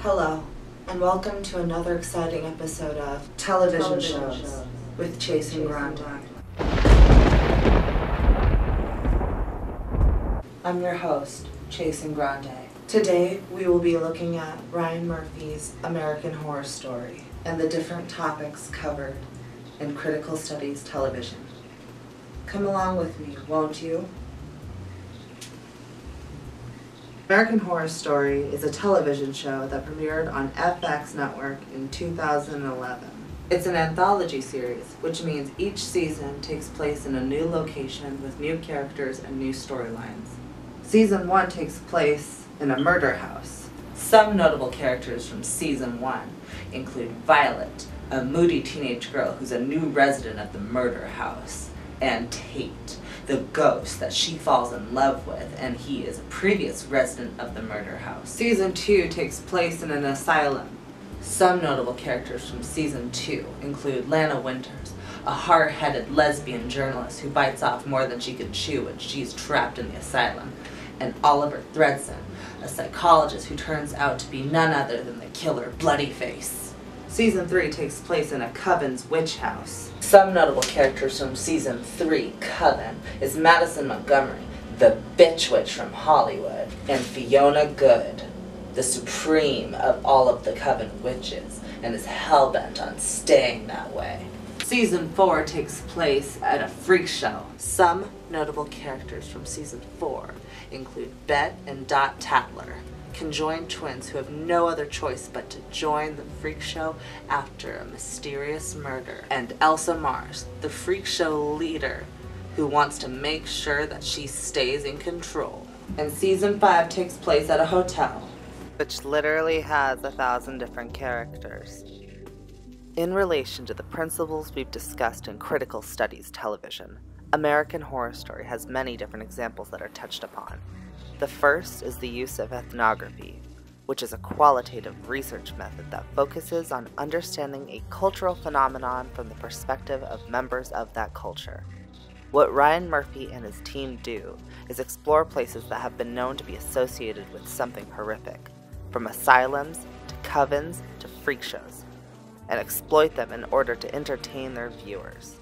Hello, and welcome to another exciting episode of Television Shows with Chasing Grande. I'm your host, Chasing Grande. Today, we will be looking at Ryan Murphy's American Horror Story and the different topics covered in critical studies television. Come along with me, won't you? American Horror Story is a television show that premiered on FX Network in 2011. It's an anthology series, which means each season takes place in a new location with new characters and new storylines. Season 1 takes place in a murder house. Some notable characters from Season 1 include Violet, a moody teenage girl who's a new resident of the murder house, and Tate, the ghost that she falls in love with, and he is a previous resident of the murder house. Season 2 takes place in an asylum. Some notable characters from Season 2 include Lana Winters, a hard-headed lesbian journalist who bites off more than she can chew when she's trapped in the asylum, and Oliver Thredson, a psychologist who turns out to be none other than the killer Bloodyface. Season 3 takes place in a Coven's witch house. Some notable characters from Season 3, Coven, is Madison Montgomery, the bitch witch from Hollywood, and Fiona Good, the supreme of all of the Coven witches, and is hellbent on staying that way. Season 4 takes place at a freak show. Some notable characters from Season 4 include Bet and Dot Tatler, conjoined twins who have no other choice but to join the freak show after a mysterious murder, and Elsa Mars, the freak show leader who wants to make sure that she stays in control. And Season 5 takes place at a hotel, which literally has 1,000 different characters. In relation to the principles we've discussed in critical studies television, American Horror Story has many different examples that are touched upon. The first is the use of ethnography, which is a qualitative research method that focuses on understanding a cultural phenomenon from the perspective of members of that culture. What Ryan Murphy and his team do is explore places that have been known to be associated with something horrific, from asylums to covens to freak shows, and exploit them in order to entertain their viewers.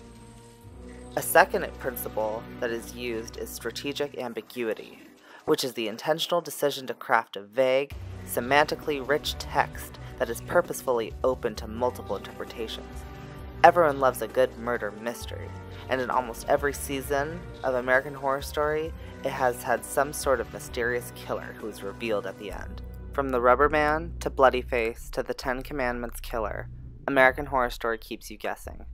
A second principle that is used is strategic ambiguity, which is the intentional decision to craft a vague, semantically rich text that is purposefully open to multiple interpretations. Everyone loves a good murder mystery, and in almost every season of American Horror Story, it has had some sort of mysterious killer who is revealed at the end. From the Rubber Man to Bloodyface to the Ten Commandments killer, American Horror Story keeps you guessing.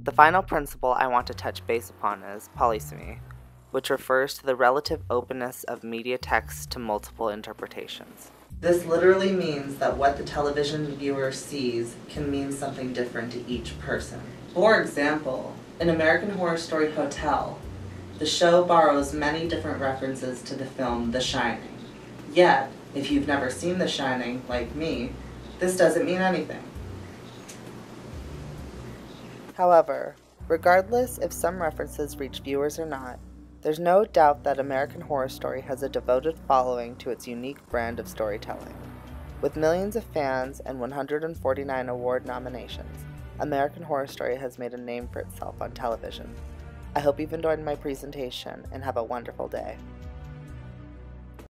The final principle I want to touch base upon is polysemy, which refers to the relative openness of media text to multiple interpretations. This literally means that what the television viewer sees can mean something different to each person. For example, in American Horror Story Hotel, the show borrows many different references to the film The Shining. Yet, if you've never seen The Shining, like me, this doesn't mean anything. However, regardless if some references reach viewers or not, there's no doubt that American Horror Story has a devoted following to its unique brand of storytelling. With millions of fans and 149 award nominations, American Horror Story has made a name for itself on television. I hope you've enjoyed my presentation and have a wonderful day.